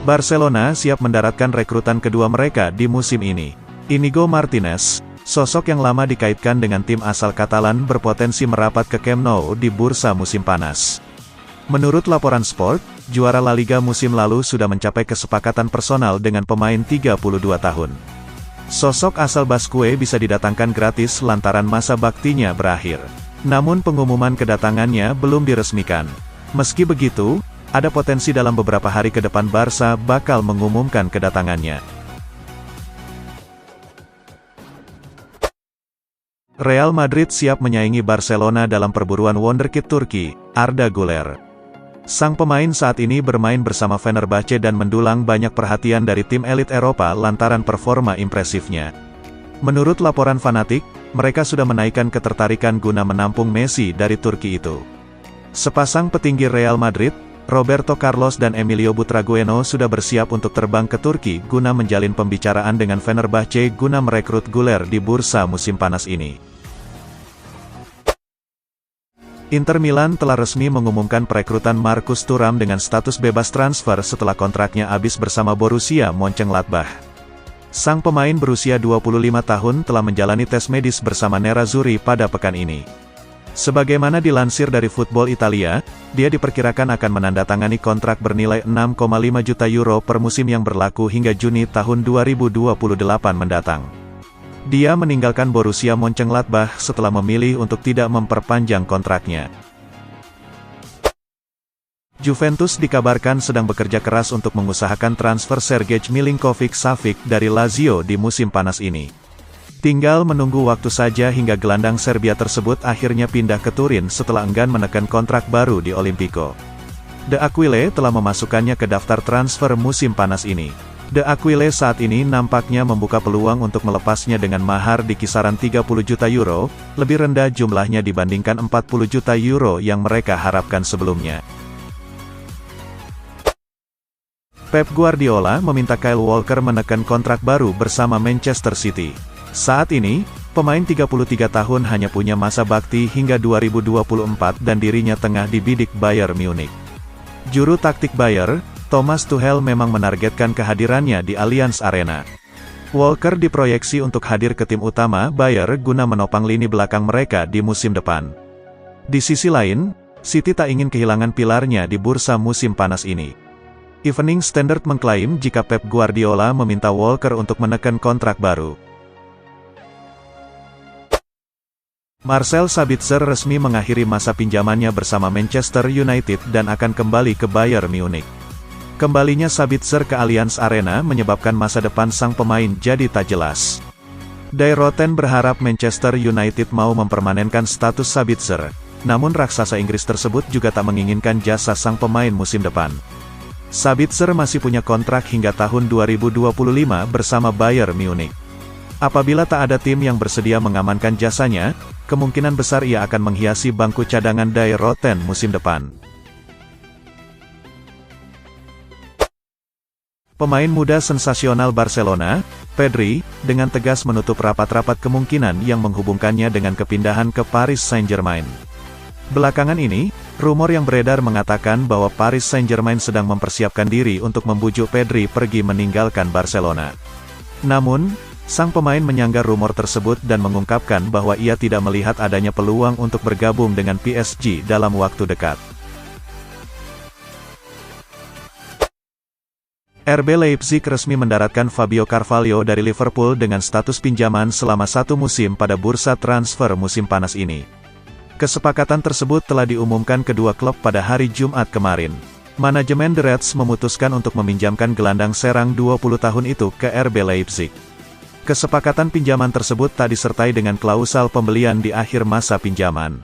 Barcelona siap mendaratkan rekrutan kedua mereka di musim ini. Inigo Martinez, sosok yang lama dikaitkan dengan tim asal Katalan, berpotensi merapat ke Camp Nou di bursa musim panas. Menurut laporan Sport, juara La Liga musim lalu sudah mencapai kesepakatan personal dengan pemain 32 tahun. Sosok asal Basque bisa didatangkan gratis lantaran masa baktinya berakhir. Namun pengumuman kedatangannya belum diresmikan. Meski begitu, ada potensi dalam beberapa hari ke depan Barca bakal mengumumkan kedatangannya. Real Madrid siap menyaingi Barcelona dalam perburuan wonderkid Turki, Arda Güler. Sang pemain saat ini bermain bersama Fenerbahce dan mendulang banyak perhatian dari tim elit Eropa lantaran performa impresifnya. Menurut laporan Fanatik, mereka sudah menaikkan ketertarikan guna menampung Messi dari Turki itu. Sepasang petinggi Real Madrid, Roberto Carlos dan Emilio Butragueño sudah bersiap untuk terbang ke Turki guna menjalin pembicaraan dengan Fenerbahce guna merekrut Güler di bursa musim panas ini. Inter Milan telah resmi mengumumkan perekrutan Marcus Thuram dengan status bebas transfer setelah kontraknya habis bersama Borussia Mönchengladbach. Sang pemain berusia 25 tahun telah menjalani tes medis bersama Nerazzurri pada pekan ini. Sebagaimana dilansir dari Football Italia, dia diperkirakan akan menandatangani kontrak bernilai 6,5 juta euro per musim yang berlaku hingga Juni tahun 2028 mendatang. Dia meninggalkan Borussia Mönchengladbach setelah memilih untuk tidak memperpanjang kontraknya. Juventus dikabarkan sedang bekerja keras untuk mengusahakan transfer Sergej Milinkovic-Savic dari Lazio di musim panas ini. Tinggal menunggu waktu saja hingga gelandang Serbia tersebut akhirnya pindah ke Turin setelah enggan menekan kontrak baru di Olimpico. De Aquile telah memasukkannya ke daftar transfer musim panas ini. De Aquile saat ini nampaknya membuka peluang untuk melepasnya dengan mahar di kisaran 30 juta euro, lebih rendah jumlahnya dibandingkan 40 juta euro yang mereka harapkan sebelumnya. Pep Guardiola meminta Kyle Walker menekan kontrak baru bersama Manchester City. Saat ini, pemain 33 tahun hanya punya masa bakti hingga 2024 dan dirinya tengah dibidik Bayern Munich. Juru taktik Bayern, Thomas Tuchel memang menargetkan kehadirannya di Allianz Arena. Walker diproyeksi untuk hadir ke tim utama Bayern guna menopang lini belakang mereka di musim depan. Di sisi lain, City tak ingin kehilangan pilarnya di bursa musim panas ini. Evening Standard mengklaim jika Pep Guardiola meminta Walker untuk menekan kontrak baru. Marcel Sabitzer resmi mengakhiri masa pinjamannya bersama Manchester United dan akan kembali ke Bayern Munich. Kembalinya Sabitzer ke Allianz Arena menyebabkan masa depan sang pemain jadi tak jelas. Die Roten berharap Manchester United mau mempermanenkan status Sabitzer, namun raksasa Inggris tersebut juga tak menginginkan jasa sang pemain musim depan. Sabitzer masih punya kontrak hingga tahun 2025 bersama Bayern Munich. Apabila tak ada tim yang bersedia mengamankan jasanya, kemungkinan besar ia akan menghiasi bangku cadangan Die Roten musim depan. Pemain muda sensasional Barcelona, Pedri, dengan tegas menutup rapat-rapat kemungkinan yang menghubungkannya dengan kepindahan ke Paris Saint-Germain. Belakangan ini, rumor yang beredar mengatakan bahwa Paris Saint-Germain sedang mempersiapkan diri untuk membujuk Pedri pergi meninggalkan Barcelona. Namun, sang pemain menyanggar rumor tersebut dan mengungkapkan bahwa ia tidak melihat adanya peluang untuk bergabung dengan PSG dalam waktu dekat. RB Leipzig resmi mendaratkan Fabio Carvalho dari Liverpool dengan status pinjaman selama 1 musim pada bursa transfer musim panas ini. Kesepakatan tersebut telah diumumkan kedua klub pada hari Jumat kemarin. Manajemen The Reds memutuskan untuk meminjamkan gelandang serang 20 tahun itu ke RB Leipzig. Kesepakatan pinjaman tersebut tak disertai dengan klausal pembelian di akhir masa pinjaman.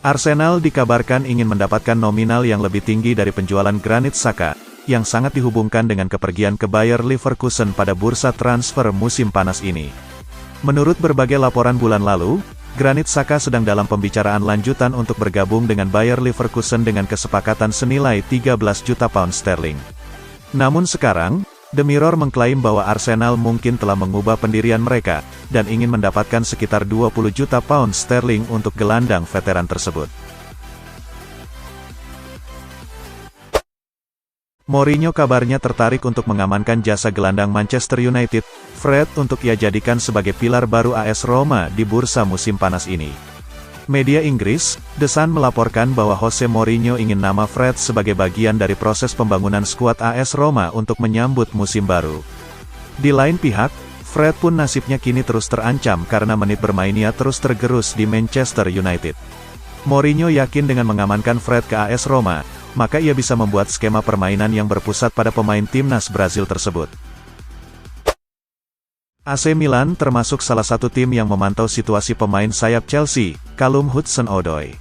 Arsenal dikabarkan ingin mendapatkan nominal yang lebih tinggi dari penjualan Granit Xhaka, yang sangat dihubungkan dengan kepergian ke Bayer Leverkusen pada bursa transfer musim panas ini. Menurut berbagai laporan bulan lalu, Granit Xhaka sedang dalam pembicaraan lanjutan untuk bergabung dengan Bayer Leverkusen dengan kesepakatan senilai 13 juta pound sterling. Namun sekarang, The Mirror mengklaim bahwa Arsenal mungkin telah mengubah pendirian mereka, dan ingin mendapatkan sekitar 20 juta pound sterling untuk gelandang veteran tersebut. Mourinho kabarnya tertarik untuk mengamankan jasa gelandang Manchester United, Fred, untuk ia jadikan sebagai pilar baru AS Roma di bursa musim panas ini. Media Inggris, The Sun, melaporkan bahwa Jose Mourinho ingin nama Fred sebagai bagian dari proses pembangunan skuad AS Roma untuk menyambut musim baru. Di lain pihak, Fred pun nasibnya kini terus terancam karena menit bermainnya terus tergerus di Manchester United. Mourinho yakin dengan mengamankan Fred ke AS Roma, maka ia bisa membuat skema permainan yang berpusat pada pemain timnas Brasil tersebut. AC Milan termasuk salah satu tim yang memantau situasi pemain sayap Chelsea, Callum Hudson-Odoi.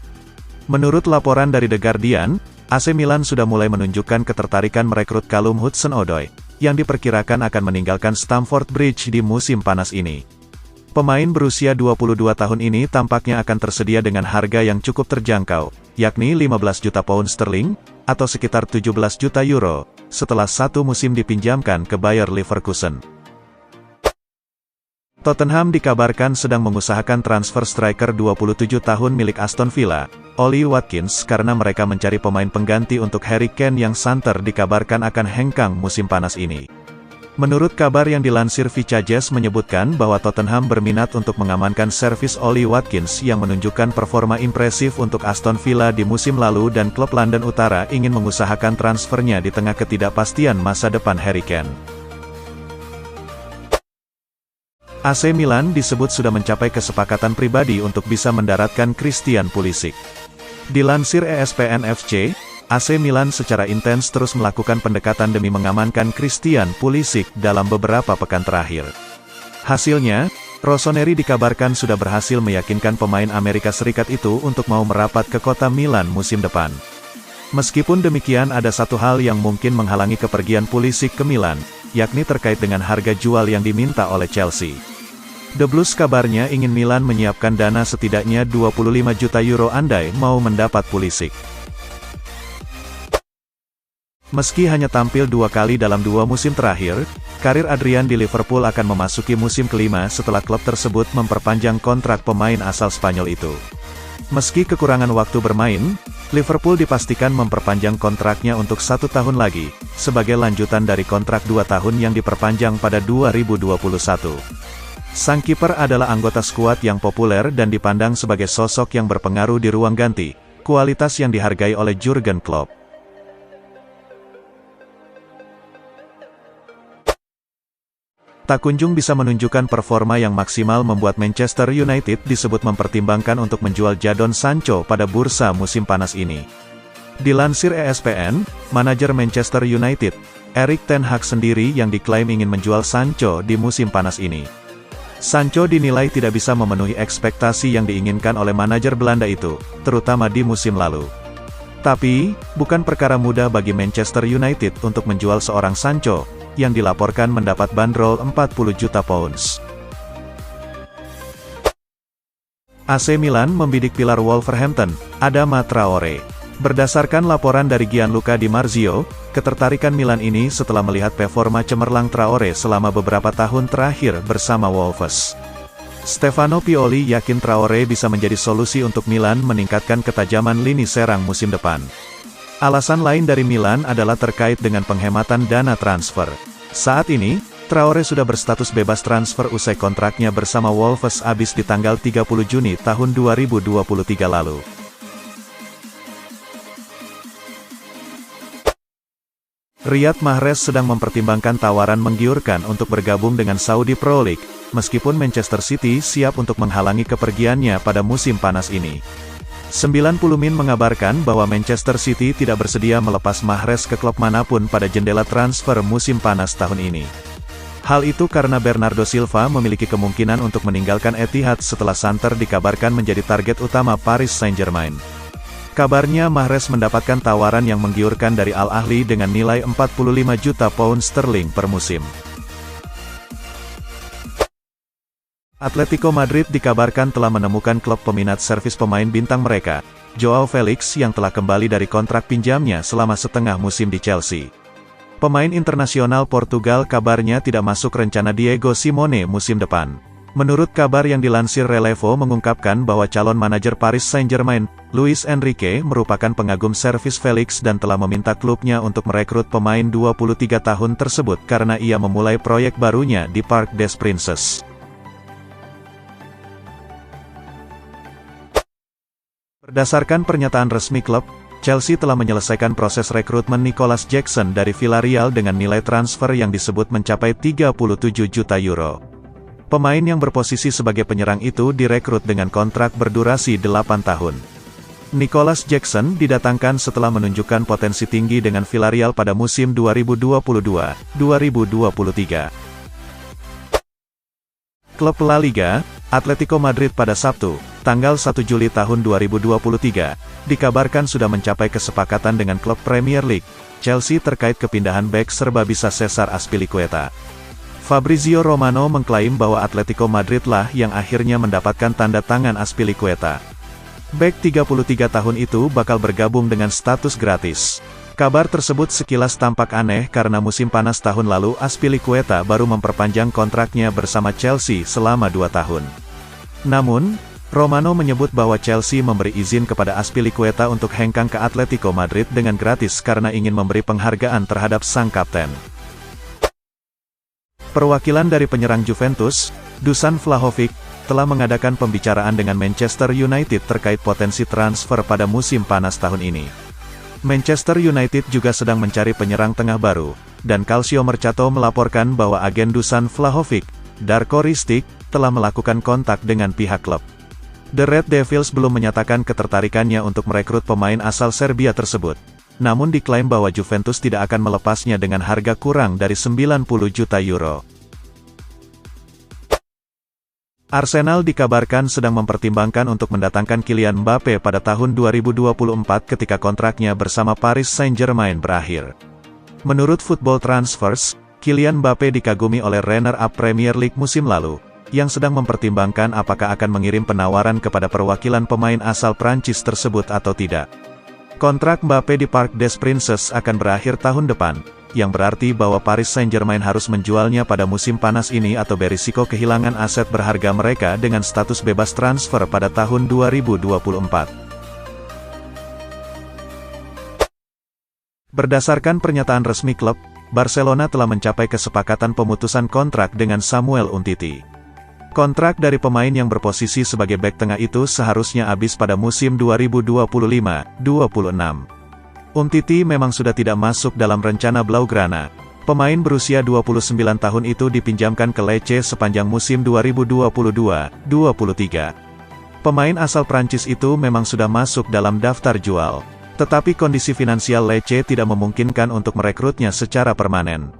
Menurut laporan dari The Guardian, AC Milan sudah mulai menunjukkan ketertarikan merekrut Callum Hudson-Odoi, yang diperkirakan akan meninggalkan Stamford Bridge di musim panas ini. Pemain berusia 22 tahun ini tampaknya akan tersedia dengan harga yang cukup terjangkau, yakni 15 juta pound sterling, atau sekitar 17 juta euro, setelah satu musim dipinjamkan ke Bayer Leverkusen. Tottenham dikabarkan sedang mengusahakan transfer striker 27 tahun milik Aston Villa, Ollie Watkins, karena mereka mencari pemain pengganti untuk Harry Kane yang santer dikabarkan akan hengkang musim panas ini. Menurut kabar yang dilansir Vicajes menyebutkan bahwa Tottenham berminat untuk mengamankan servis Ollie Watkins yang menunjukkan performa impresif untuk Aston Villa di musim lalu, dan klub London Utara ingin mengusahakan transfernya di tengah ketidakpastian masa depan Harry Kane. AC Milan disebut sudah mencapai kesepakatan pribadi untuk bisa mendaratkan Christian Pulisic. Dilansir ESPN FC, AC Milan secara intens terus melakukan pendekatan demi mengamankan Christian Pulisic dalam beberapa pekan terakhir. Hasilnya, Rossoneri dikabarkan sudah berhasil meyakinkan pemain Amerika Serikat itu untuk mau merapat ke kota Milan musim depan. Meskipun demikian, ada satu hal yang mungkin menghalangi kepergian Pulisic ke Milan, yakni terkait dengan harga jual yang diminta oleh Chelsea. The Blues kabarnya ingin Milan menyiapkan dana setidaknya 25 juta euro andai mau mendapat Pulisic. Meski hanya tampil 2 kali dalam 2 musim terakhir, karir Adrian di Liverpool akan memasuki musim kelima setelah klub tersebut memperpanjang kontrak pemain asal Spanyol itu. Meski kekurangan waktu bermain, Liverpool dipastikan memperpanjang kontraknya untuk 1 tahun lagi, sebagai lanjutan dari kontrak 2 tahun yang diperpanjang pada 2021. Sang kiper adalah anggota skuad yang populer dan dipandang sebagai sosok yang berpengaruh di ruang ganti, kualitas yang dihargai oleh Jurgen Klopp. Tak kunjung bisa menunjukkan performa yang maksimal membuat Manchester United disebut mempertimbangkan untuk menjual Jadon Sancho pada bursa musim panas ini. Dilansir ESPN, manajer Manchester United, Erik ten Hag sendiri yang diklaim ingin menjual Sancho di musim panas ini. Sancho dinilai tidak bisa memenuhi ekspektasi yang diinginkan oleh manajer Belanda itu, terutama di musim lalu. Tapi, bukan perkara mudah bagi Manchester United untuk menjual seorang Sancho, yang dilaporkan mendapat bandrol 40 juta pounds. AC Milan membidik pilar Wolverhampton, Adama Traore. Berdasarkan laporan dari Gianluca Di Marzio, ketertarikan Milan ini setelah melihat performa cemerlang Traore selama beberapa tahun terakhir bersama Wolves. Stefano Pioli yakin Traore bisa menjadi solusi untuk Milan meningkatkan ketajaman lini serang musim depan. Alasan lain dari Milan adalah terkait dengan penghematan dana transfer. Saat ini, Traore sudah berstatus bebas transfer usai kontraknya bersama Wolves habis di tanggal 30 Juni tahun 2023 lalu. Riyad Mahrez sedang mempertimbangkan tawaran menggiurkan untuk bergabung dengan Saudi Pro League, meskipun Manchester City siap untuk menghalangi kepergiannya pada musim panas ini. 90 Min mengabarkan bahwa Manchester City tidak bersedia melepas Mahrez ke klub manapun pada jendela transfer musim panas tahun ini. Hal itu karena Bernardo Silva memiliki kemungkinan untuk meninggalkan Etihad setelah santer dikabarkan menjadi target utama Paris Saint-Germain. Kabarnya Mahrez mendapatkan tawaran yang menggiurkan dari Al Ahly dengan nilai 45 juta pound sterling per musim. Atletico Madrid dikabarkan telah menemukan klub peminat servis pemain bintang mereka, Joao Felix, yang telah kembali dari kontrak pinjamnya selama setengah musim di Chelsea. Pemain internasional Portugal kabarnya tidak masuk rencana Diego Simeone musim depan. Menurut kabar yang dilansir Relevo mengungkapkan bahwa calon manajer Paris Saint-Germain, Luis Enrique, merupakan pengagum servis Felix dan telah meminta klubnya untuk merekrut pemain 23 tahun tersebut karena ia memulai proyek barunya di Parc des Princes. Berdasarkan pernyataan resmi klub, Chelsea telah menyelesaikan proses rekrutmen Nicolas Jackson dari Villarreal dengan nilai transfer yang disebut mencapai 37 juta euro. Pemain yang berposisi sebagai penyerang itu direkrut dengan kontrak berdurasi 8 tahun. Nicolas Jackson didatangkan setelah menunjukkan potensi tinggi dengan Villarreal pada musim 2022-2023. Klub La Liga, Atletico Madrid pada Sabtu, tanggal 1 Juli tahun 2023, dikabarkan sudah mencapai kesepakatan dengan klub Premier League, Chelsea terkait kepindahan bek serbabisa Cesar Azpilicueta. Fabrizio Romano mengklaim bahwa Atletico Madrid lah yang akhirnya mendapatkan tanda tangan Azpilicueta. Bek 33 tahun itu bakal bergabung dengan status gratis. Kabar tersebut sekilas tampak aneh karena musim panas tahun lalu Azpilicueta baru memperpanjang kontraknya bersama Chelsea selama 2 tahun. Namun, Romano menyebut bahwa Chelsea memberi izin kepada Azpilicueta untuk hengkang ke Atletico Madrid dengan gratis karena ingin memberi penghargaan terhadap sang kapten. Perwakilan dari penyerang Juventus, Dusan Vlahovic, telah mengadakan pembicaraan dengan Manchester United terkait potensi transfer pada musim panas tahun ini. Manchester United juga sedang mencari penyerang tengah baru, dan Calcio Mercato melaporkan bahwa agen Dusan Vlahovic, Darko Ristic, telah melakukan kontak dengan pihak klub. The Red Devils belum menyatakan ketertarikannya untuk merekrut pemain asal Serbia tersebut, namun diklaim bahwa Juventus tidak akan melepasnya dengan harga kurang dari 90 juta euro. Arsenal dikabarkan sedang mempertimbangkan untuk mendatangkan Kylian Mbappe pada tahun 2024 ketika kontraknya bersama Paris Saint-Germain berakhir. Menurut Football Transfers, Kylian Mbappe dikagumi oleh runner-up Premier League musim lalu, yang sedang mempertimbangkan apakah akan mengirim penawaran kepada perwakilan pemain asal Prancis tersebut atau tidak. Kontrak Mbappe di Parc des Princes akan berakhir tahun depan, yang berarti bahwa Paris Saint-Germain harus menjualnya pada musim panas ini atau berisiko kehilangan aset berharga mereka dengan status bebas transfer pada tahun 2024. Berdasarkan pernyataan resmi klub, Barcelona telah mencapai kesepakatan pemutusan kontrak dengan Samuel Umtiti. Kontrak dari pemain yang berposisi sebagai bek tengah itu seharusnya habis pada musim 2025-26. Umtiti memang sudah tidak masuk dalam rencana Blaugrana. Pemain berusia 29 tahun itu dipinjamkan ke Lecce sepanjang musim 2022-23. Pemain asal Prancis itu memang sudah masuk dalam daftar jual, tetapi kondisi finansial Lecce tidak memungkinkan untuk merekrutnya secara permanen.